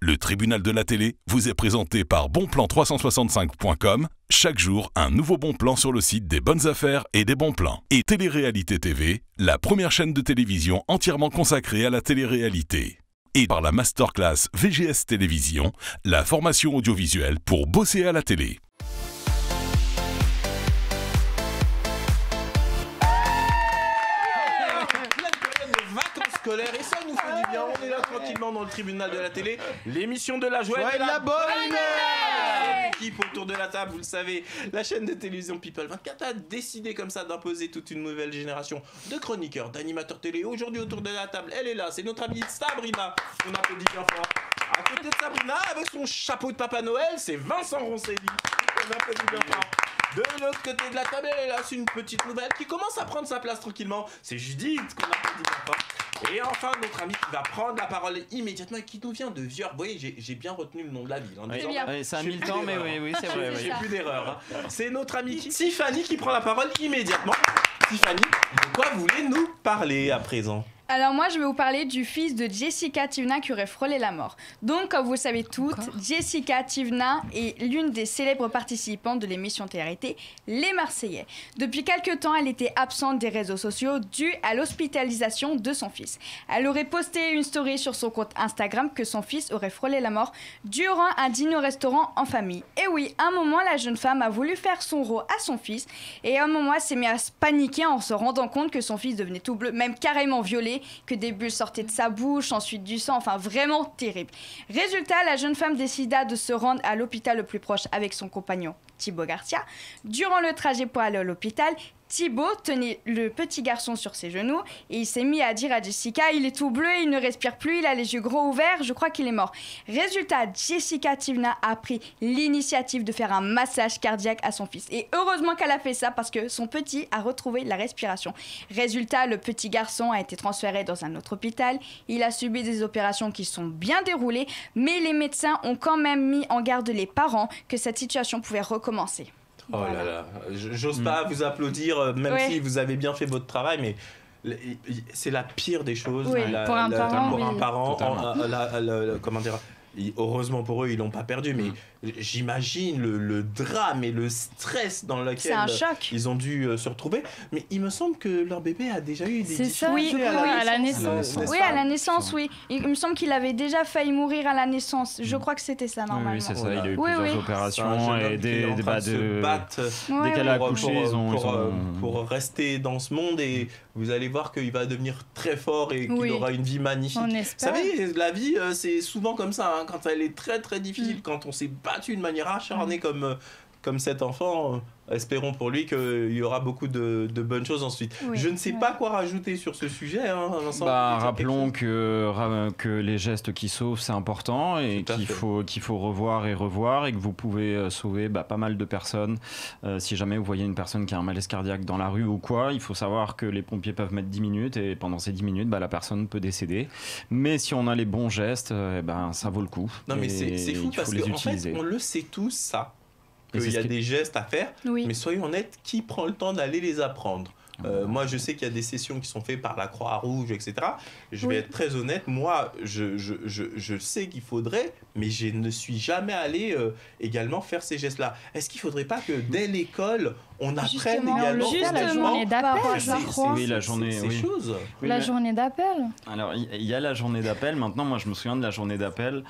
Le tribunal de la télé vous est présenté par bonplan365.com. Chaque jour, un nouveau bon plan sur le site des bonnes affaires et des bons plans. Et Télé-Réalité TV, la première chaîne de télévision entièrement consacrée à la télé-réalité. Et par la masterclass VGS Télévision, la formation audiovisuelle pour bosser à la télé. Scolaire et ça nous fait du bien, on est là tranquillement dans le tribunal de la télé, l'émission de la joie et de la bonne humeur. L'équipe autour de la table, vous le savez, la chaîne de télévision People 24 a décidé comme ça d'imposer toute une nouvelle génération de chroniqueurs, d'animateurs télé. Aujourd'hui autour de la table, elle est là, c'est notre amie Sabrina, on applaudit bien fort. À côté de Sabrina, avec son chapeau de Papa Noël, c'est Vincent Roncelli, on applaudit bien fort. De l'autre côté de la table, elle est là, c'est une petite nouvelle qui commence à prendre sa place tranquillement, c'est Judith qu'on applaudit bien fort. Et enfin, notre ami qui va prendre la parole immédiatement et qui nous vient de Vieur. Vous voyez, j'ai bien retenu le nom de la ville. Oui, ça a mis le temps, mais oui, c'est vrai. J'ai plus d'erreur. C'est notre amie Tiffany qui prend la parole immédiatement. Tiffany, de quoi voulez-nous parler à présent ? Alors moi, je vais vous parler du fils de Jessica Tivna qui aurait frôlé la mort. Donc, comme vous le savez toutes, Jessica Tivna est l'une des célèbres participantes de l'émission télé-réalité Les Marseillais. Depuis quelque temps, elle était absente des réseaux sociaux due à l'hospitalisation de son fils. Elle aurait posté une story sur son compte Instagram que son fils aurait frôlé la mort durant un dîner au restaurant en famille. Et oui, à un moment, la jeune femme a voulu faire son rot à son fils et à un moment, elle s'est mise à se paniquer en se rendant compte que son fils devenait tout bleu, même carrément violet, que des bulles sortaient de sa bouche, ensuite du sang, enfin vraiment terrible. Résultat, la jeune femme décida de se rendre à l'hôpital le plus proche avec son compagnon Thibaut Garcia. Durant le trajet pour aller à l'hôpital, Thibaut tenait le petit garçon sur ses genoux et il s'est mis à dire à Jessica « Il est tout bleu, il ne respire plus, il a les yeux gros ouverts, je crois qu'il est mort. » Résultat, Jessica Tivna a pris l'initiative de faire un massage cardiaque à son fils. Et heureusement qu'elle a fait ça parce que son petit a retrouvé la respiration. Résultat, le petit garçon a été transféré dans un autre hôpital. Il a subi des opérations qui sont bien déroulées, mais les médecins ont quand même mis en garde les parents que cette situation pouvait recommencer. Oh là là, j'ose pas vous applaudir, même si vous avez bien fait votre travail, mais c'est la pire des choses. Oui, pour un parent, comment dire, heureusement pour eux, ils l'ont pas perdu, mais j'imagine le drame et le stress dans lequel ils ont dû se retrouver. Mais il me semble que leur bébé a déjà eu des difficultés à la naissance. Oui, à la naissance, oui. Il me semble qu'il avait déjà failli mourir à la naissance. Je crois que c'était ça, normalement. Oui, c'est ça. Il a eu plusieurs opérations et des débats de battre. Dès qu'elle a accouché, pour rester dans ce monde, et vous allez voir qu'il va devenir très fort et qu'il aura une vie magnifique. Vous savez, la vie, c'est souvent comme ça, hein, quand elle est très très difficile, quand on s'est battu de manière acharnée comme cet enfant, espérons pour lui qu'il y aura beaucoup de bonnes choses ensuite. Je ne sais pas quoi rajouter sur ce sujet, hein, Vincent. Rappelons que les gestes qui sauvent, c'est important et qu'il faut revoir et revoir, et que vous pouvez sauver pas mal de personnes. Si jamais vous voyez une personne qui a un malaise cardiaque dans la rue ou quoi, il faut savoir que les pompiers peuvent mettre 10 minutes et pendant ces 10 minutes, la personne peut décéder. Mais si on a les bons gestes, ça vaut le coup. Non, mais c'est fou parce qu'en fait, on le sait tous, ça. Qu'il y a des gestes à faire, mais soyons honnêtes, qui prend le temps d'aller les apprendre ? Moi, je sais qu'il y a des sessions qui sont faites par la Croix-Rouge, etc. Je vais être très honnête, moi, je sais qu'il faudrait, mais je ne suis jamais allé également faire ces gestes-là. Est-ce qu'il ne faudrait pas que dès l'école, on apprenne également la journée d'appel, je crois. Oui, la journée, la journée d'appel. Alors, il y a la journée d'appel. Maintenant, moi, je me souviens de la journée d'appel.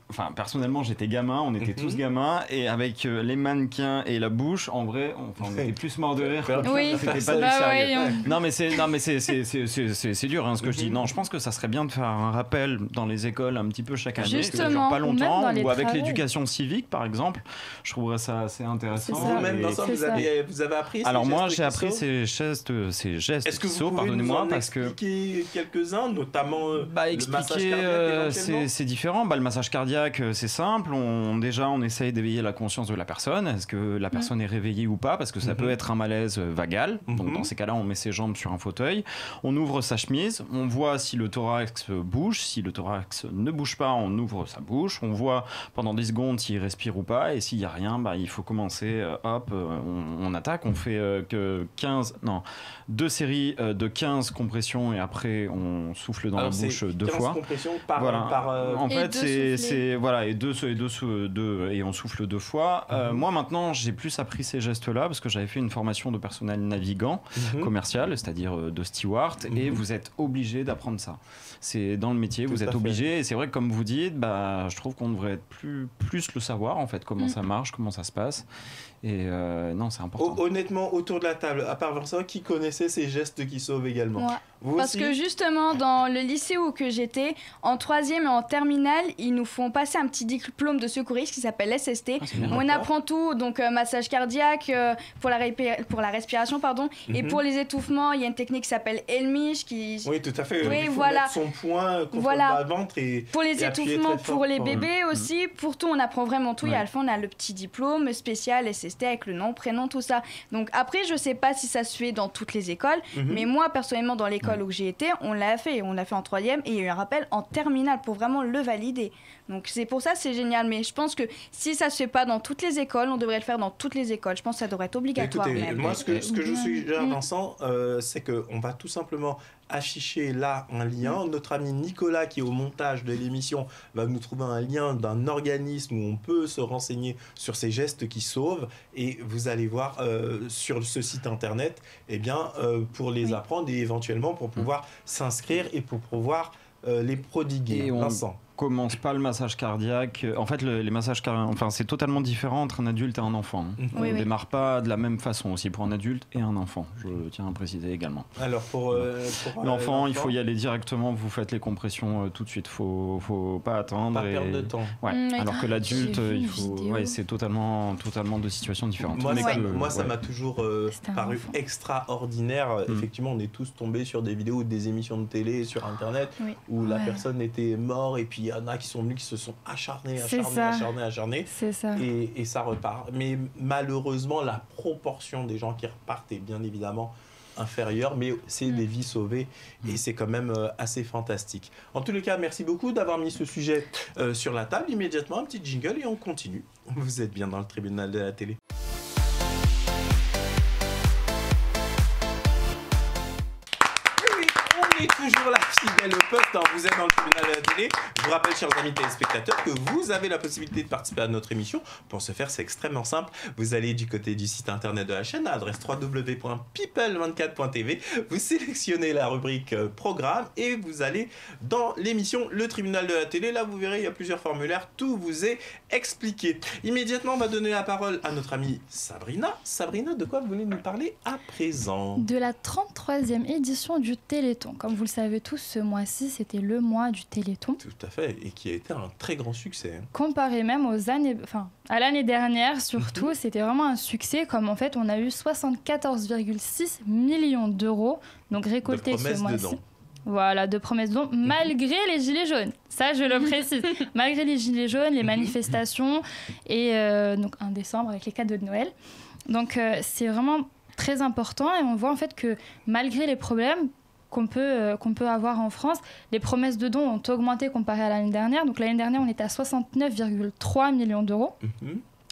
Enfin, personnellement, j'étais gamin, on était tous gamins, et avec les mannequins et la bouche, en vrai, on était plus morts de rire. Oui, c'était pas du sérieux. Non, mais c'est dur, hein, ce que je dis. Non, je pense que ça serait bien de faire un rappel dans les écoles un petit peu chaque année, justement, pas longtemps, ou avec l'éducation civique, par exemple. Je trouverais ça assez intéressant. Vous-même, Vincent, vous avez appris. Alors moi, j'ai appris ces gestes Est-ce que vous pouvez pardonnez-moi, nous en expliquer quelques-uns, notamment le massage cardiaque? C'est différent. Le massage cardiaque, c'est simple. On essaye d'éveiller la conscience de la personne. Est-ce que la personne est réveillée ou pas? Parce que ça peut être un malaise vagal. Donc dans ces cas-là, on met ses jambes sur un fauteuil. On ouvre sa chemise. On voit si le thorax bouge. Si le thorax ne bouge pas, on ouvre sa bouche. On voit pendant 10 secondes s'il respire ou pas. Et s'il n'y a rien, il faut commencer. On attaque. On fait deux séries de 15 compressions et après on souffle dans la bouche 2 fois. 15 compressions par En fait, voilà, et on souffle 2 fois. Moi maintenant, j'ai plus appris ces gestes-là parce que j'avais fait une formation de personnel navigant commercial, c'est-à-dire de steward, et vous êtes obligé d'apprendre ça. C'est dans le métier, vous êtes obligé, et c'est vrai que comme vous dites, je trouve qu'on devrait être plus le savoir en fait, comment ça marche, comment ça se passe. Et non, c'est important. Honnêtement, autour de la table, à part Vincent, qui connaissait ces gestes qui sauvent également? Vous Parce aussi que justement, dans le lycée où que j'étais, en 3e et en terminale, ils nous font passer un petit diplôme de secouriste qui s'appelle SST. On apprend tout, donc massage cardiaque, pour la respiration, pardon. Et pour les étouffements, il y a une technique qui s'appelle Elmish. Oui, tout à fait. Oui, il faut voilà. mettre son poing contre le bas-ventre et pour les étouffements, pour les bébés fort. aussi, pour tout, on apprend vraiment tout. Et à la fin, on a le petit diplôme spécial SST avec le nom, prénom, tout ça. Donc après, je sais pas si ça se fait dans toutes les écoles, mais moi, personnellement, dans l'école où j'ai été, on l'a fait en 3e et il y a eu un rappel en terminale pour vraiment le valider. Donc c'est pour ça, c'est génial. Mais je pense que si ça se fait pas dans toutes les écoles, on devrait le faire dans toutes les écoles. Je pense que ça devrait être obligatoire. Écoutez, même. moi, ce que je suggère, Vincent, c'est qu'on va tout simplement afficher là un lien. Notre ami Nicolas, qui est au montage de l'émission, va nous trouver un lien d'un organisme où on peut se renseigner sur ces gestes qui sauvent, et vous allez voir sur ce site internet, pour les apprendre et éventuellement pour pouvoir s'inscrire et pour pouvoir les prodiguer. Et Vincent. Commence pas le massage cardiaque. En fait, les massages cardiaques, c'est totalement différent entre un adulte et un enfant. On ne démarre pas de la même façon aussi pour un adulte et un enfant. Je tiens à préciser également. Alors pour l'enfant, il faut y aller directement. Vous faites les compressions tout de suite. Faut pas attendre. Pas perdre de temps. Alors que l'adulte, c'est totalement de situations différentes. Moi, ça m'a toujours paru extraordinaire. Effectivement, on est tous tombés sur des vidéos ou des émissions de télé sur Internet où la personne était morte et puis il y en a qui sont venus, qui se sont acharnés. C'est ça. Et ça repart. Mais malheureusement, la proportion des gens qui repartent est bien évidemment inférieure, mais c'est des vies sauvées et c'est quand même assez fantastique. En tous les cas, merci beaucoup d'avoir mis ce sujet sur la table. Immédiatement, un petit jingle et on continue. Vous êtes bien dans le tribunal de la télé. Toujours la fidèle au poste, vous êtes dans le tribunal de la télé. Je vous rappelle, chers amis téléspectateurs, que vous avez la possibilité de participer à notre émission. Pour ce faire, c'est extrêmement simple. Vous allez du côté du site internet de la chaîne, à l'adresse www.people24.tv. Vous sélectionnez la rubrique programme et vous allez dans l'émission Le tribunal de la télé. Là, vous verrez, il y a plusieurs formulaires. Tout vous est expliqué. Immédiatement, on va donner la parole à notre amie Sabrina. Sabrina, de quoi vous voulez nous parler à présent? De la 33e édition du Téléthon. Comme vous le savez tous, ce mois-ci, c'était le mois du Téléthon. Tout à fait, et qui a été un très grand succès. Comparé même à l'année dernière, surtout, c'était vraiment un succès. Comme en fait, on a eu 74,6 millions d'euros, donc récoltés ce mois-ci. Voilà, de promesses dons, malgré les gilets jaunes. Ça, je le précise. Malgré les gilets jaunes, les manifestations, et donc en décembre avec les cadeaux de Noël. Donc c'est vraiment très important, et on voit en fait que malgré les problèmes qu'on peut avoir en France, les promesses de dons ont augmenté comparé à l'année dernière. Donc l'année dernière, on était à 69,3 millions d'euros.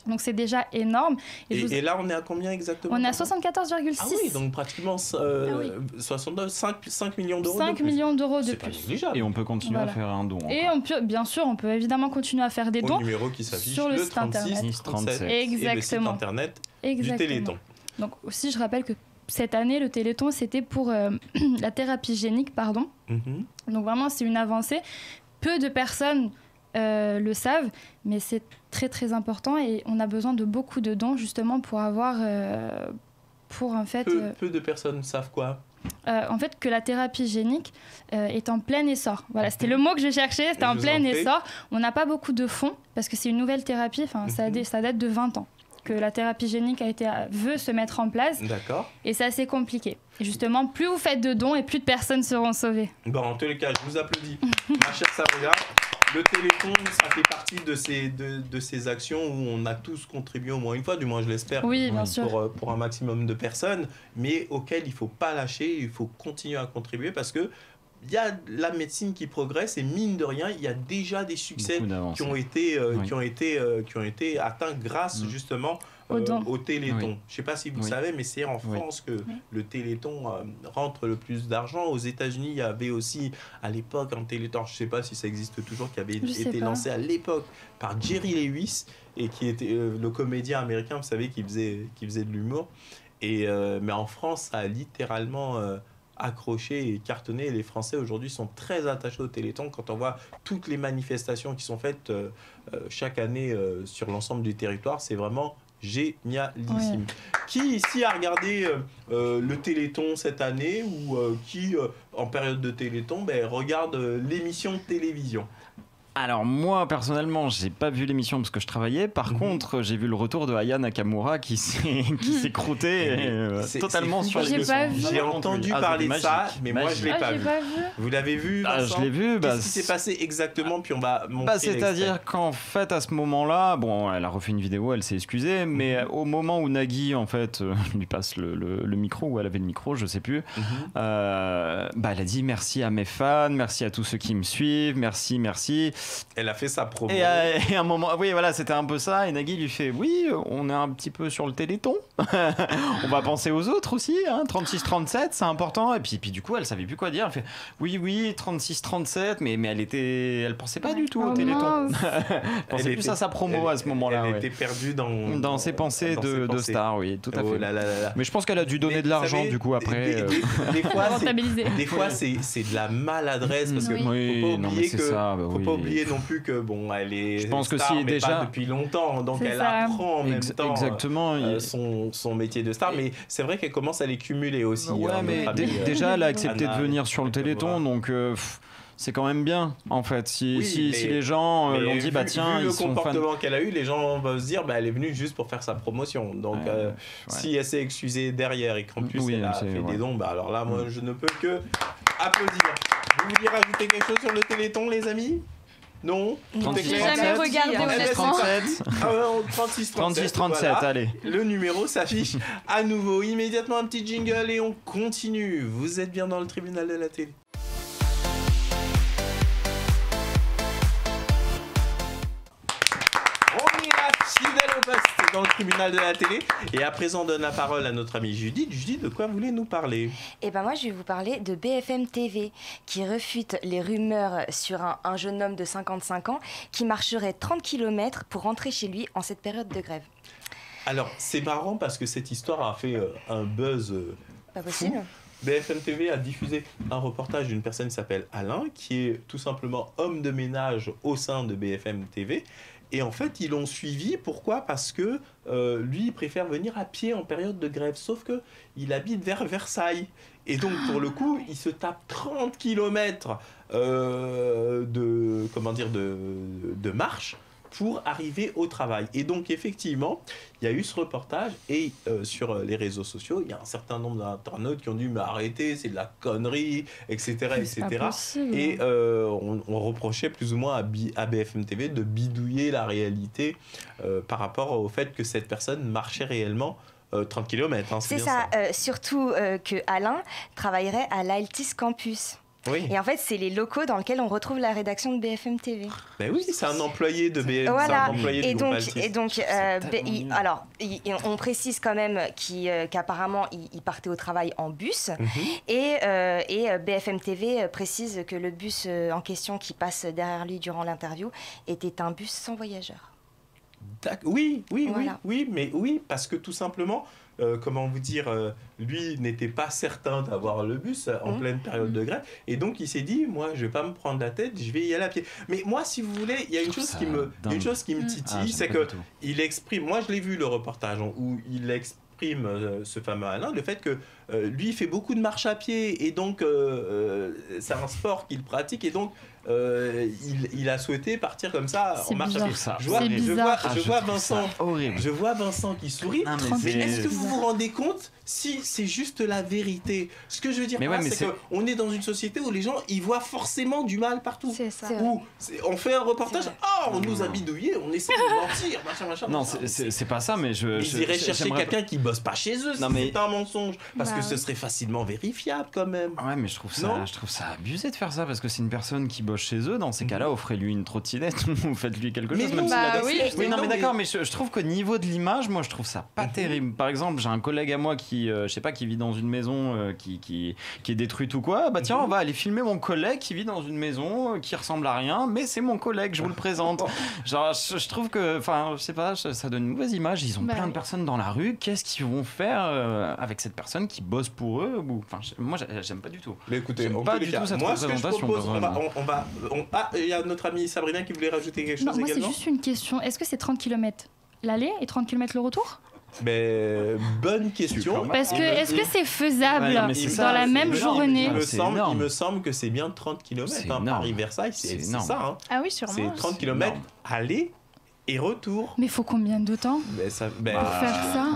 Donc c'est déjà énorme. Et là, on est à combien exactement? On est à 74,6. Ah oui, donc pratiquement 5 millions d'euros 5 millions d'euros de plus. plus. C'est pas négligeable. Et on peut continuer à faire un don. Et bien sûr, on peut évidemment continuer à faire des dons. Au numéro qui s'affiche sur le site site internet. 37 Exactement. Et le site internet du Téléthon. Donc aussi, je rappelle que cette année, le Téléthon, c'était pour la thérapie génique, Donc vraiment, c'est une avancée. Peu de personnes le savent, mais c'est très très important, et on a besoin de beaucoup de dons justement pour avoir... Peu de personnes savent quoi? En fait, que la thérapie génique est en plein essor. Voilà, c'était le mot que je cherchais, c'était en plein essor. On n'a pas beaucoup de fonds, parce que c'est une nouvelle thérapie, ça date de 20 ans. Que la thérapie génique veut se mettre en place. D'accord. Et c'est assez compliqué. Et justement, plus vous faites de dons et plus de personnes seront sauvées. Bon, en tous les cas, je vous applaudis. Ma chère Sabrina, le Téléthon, ça fait partie de ces actions où on a tous contribué au moins une fois, du moins je l'espère, oui, bien sûr. Pour un maximum de personnes, mais auxquelles il ne faut pas lâcher, il faut continuer à contribuer, parce que il y a la médecine qui progresse, et mine de rien, il y a déjà des succès qui ont été atteints grâce justement au Téléthon. Je ne sais pas si vous savez, mais c'est en France que le Téléthon rentre le plus d'argent. Aux États-Unis, il y avait aussi à l'époque un Téléthon, je ne sais pas si ça existe toujours, qui avait été lancé à l'époque par Jerry Lewis, et qui était le comédien américain, vous savez, qui faisait de l'humour. Mais en France, ça a littéralement accroché et cartonné. Les Français aujourd'hui sont très attachés au Téléthon. Quand on voit toutes les manifestations qui sont faites chaque année sur l'ensemble du territoire, c'est vraiment génialissime. Qui ici a regardé le Téléthon cette année, ou qui en période de Téléthon regarde l'émission de télévision? Alors moi personnellement j'ai pas vu l'émission parce que je travaillais. Par contre j'ai vu le retour de Aya Nakamura qui s'est croûté totalement sur les leçons. J'ai entendu parler de ça, mais moi je l'ai pas vu. Vous l'avez vu, Vincent? Je l'ai vu. Qu'est-ce qui s'est passé exactement? Puis on va montrer c'est-à-dire qu'en fait à ce moment-là, bon, elle a refait une vidéo, elle s'est excusée, mais au moment où Nagui en fait lui passe le micro, où elle avait le micro, je sais plus, elle a dit merci à mes fans, merci à tous ceux qui me suivent, merci. Elle a fait sa promo. Et à un moment, oui, voilà, c'était un peu ça. Et Nagui lui fait, oui, on est un petit peu sur le Téléthon. On va penser aux autres aussi. 36-37, c'est important. Et puis du coup, elle savait plus quoi dire. Elle fait, oui, 36-37, mais elle pensait pas du tout au Téléthon. Elle pensait plus à sa promo à ce moment-là. Elle était perdue dans ses pensées de star, oui, tout à fait. Là. Mais je pense qu'elle a dû donner de l'argent du coup après. Des fois, c'est de la maladresse, parce que faut pas oublier non plus que elle est star, mais déjà pas depuis longtemps, donc elle apprend en même temps son métier de star, mais c'est vrai qu'elle commence à les cumuler aussi. Mais déjà elle a accepté de venir sur le Téléthon, donc c'est quand même bien en fait. Si les gens l'ont dit, tiens, vu le comportement qu'elle a eu, les gens vont se dire elle est venue juste pour faire sa promotion. Donc si elle s'est excusée derrière et qu'en plus elle a fait des dons, alors là moi je ne peux que applaudir. Vous vouliez rajouter quelque chose sur le Téléthon, les amis? Non, j'ai jamais regardé, honnêtement. 36-37, allez. Le numéro s'affiche à nouveau. Immédiatement un petit jingle et on continue. Vous êtes bien dans le tribunal de la télé. On est là, fidèle au poste dans le tribunal de la télé. Et à présent, on donne la parole à notre amie Judith. Judith, de quoi voulez-nous parler? Moi, je vais vous parler de BFM TV, qui refute les rumeurs sur un jeune homme de 55 ans qui marcherait 30 km pour rentrer chez lui en cette période de grève. Alors, c'est marrant parce que cette histoire a fait un buzz pas possible. Fou. BFM TV a diffusé un reportage d'une personne qui s'appelle Alain, qui est tout simplement homme de ménage au sein de BFM TV. Et en fait, ils l'ont suivi. Pourquoi? Parce que lui, il préfère venir à pied en période de grève. Sauf qu'il habite vers Versailles. Et donc, pour le coup, il se tape 30 km de marche pour arriver au travail. Et donc, effectivement, il y a eu ce reportage et sur les réseaux sociaux, il y a un certain nombre d'internautes qui ont dit « mais arrêtez, c'est de la connerie », etc. Et on reprochait plus ou moins à BFM TV de bidouiller la réalité par rapport au fait que cette personne marchait réellement 30 km. C'est ça. Surtout que Alain travaillerait à l'Altis Campus. Oui. Et en fait, c'est les locaux dans lesquels on retrouve la rédaction de BFM TV. Ben oui, c'est un employé de BFM. Voilà. Et donc, on précise quand même qu'apparemment, il partait au travail en bus. Et BFM TV précise que le bus en question qui passe derrière lui durant l'interview était un bus sans voyageurs. Oui, parce que tout simplement, lui n'était pas certain d'avoir le bus en pleine période de grève, et donc il s'est dit, moi je vais pas me prendre la tête, je vais y aller à pied. Mais moi, si vous voulez, il y a une chose qui me titille, c'est que il exprime, moi je l'ai vu le reportage où il exprime ce fameux Alain, le fait que lui il fait beaucoup de marche à pied, et donc c'est un sport qu'il pratique, et donc il a souhaité partir comme ça en marche à pied. Je vois Vincent qui sourit. Mais est-ce que vous vous rendez compte si c'est juste la vérité? Ce que je veux dire, c'est qu'on est dans une société où les gens ils voient forcément du mal partout. C'est ça. Où on fait un reportage, on nous a bidouillé, on essaie de mentir, machin. Non, c'est pas ça, mais ils iraient chercher quelqu'un qui bosse pas chez eux. C'est un mensonge. Parce que que ce serait facilement vérifiable quand même. Ouais, mais je trouve ça abusé de faire ça parce que c'est une personne qui bosse chez eux. Dans ces cas-là, offrez-lui une trottinette ou faites-lui quelque chose. Non, oui, non, mais d'accord, mais je trouve qu'au niveau de l'image, moi, je trouve ça pas terrible. Par exemple, j'ai un collègue à moi qui, je sais pas, qui vit dans une maison qui est détruite ou quoi. Bah tiens, on va aller filmer mon collègue qui vit dans une maison qui ressemble à rien, mais c'est mon collègue, je vous le présente. Genre, je trouve que, enfin, je sais pas, ça donne une mauvaise image. Ils ont plein de personnes dans la rue. Qu'est-ce qu'ils vont faire avec cette personne qui bosse pour eux? Enfin, moi, j'aime pas du tout. Mais écoutez, pas du tout cette moi, ce que je propose, il y a notre amie Sabrina qui voulait rajouter quelque chose également. Moi, c'est juste une question. Est-ce que c'est 30 km l'aller et 30 km le retour? Mais bonne question. Parce que est-ce que c'est faisable dans la même journée? Il me semble que c'est bien 30 km. Paris-Versailles, c'est ça. Hein. Ah oui, sûrement. C'est 30 km aller et retour. Mais il faut combien de temps pour faire ça?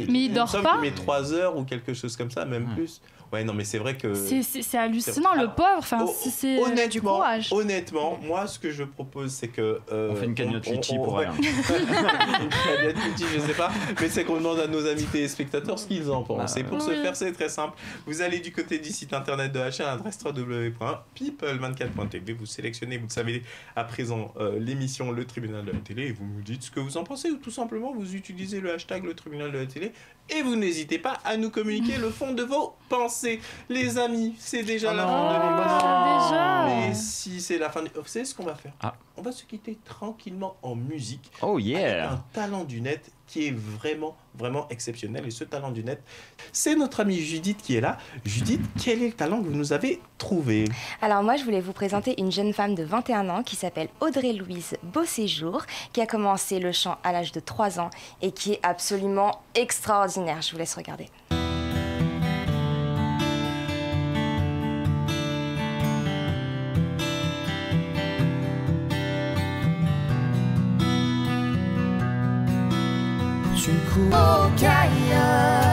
Mais il dort pas? Il met 3 heures ou quelque chose comme ça, même plus. Ouais, non, mais c'est vrai que... C'est hallucinant, le pauvre. Enfin, c'est du courage. Honnêtement, moi, ce que je propose, c'est que... on fait une cagnotte Litchi pour rien. Une cagnotte Litchi, je sais pas. Mais c'est qu'on demande à nos amis téléspectateurs ce qu'ils en pensent. Et pour ce faire, c'est très simple. Vous allez du côté du site internet de la chaîne, l'adresse www.people24.tv. Vous sélectionnez, vous le savez à présent, l'émission Le Tribunal de la Télé. Et vous nous dites ce que vous en pensez. Ou tout simplement, vous utilisez le hashtag Le Tribunal de la Télé. Et vous n'hésitez pas à nous communiquer le fond de vos pensées. Les amis, c'est déjà la fin de l'émission. Mais si c'est la fin de... Vous savez ce qu'on va faire? On va se quitter tranquillement en musique. Oh yeah! Avec un talent du net qui est vraiment, vraiment exceptionnel. Et ce talent du net, c'est notre amie Judith qui est là. Judith, quel est le talent que vous nous avez trouvé? Alors moi, je voulais vous présenter une jeune femme de 21 ans qui s'appelle Audrey-Louise Beauséjour, qui a commencé le chant à l'âge de 3 ans et qui est absolument extraordinaire. Je vous laisse regarder. Tu cours au caillou.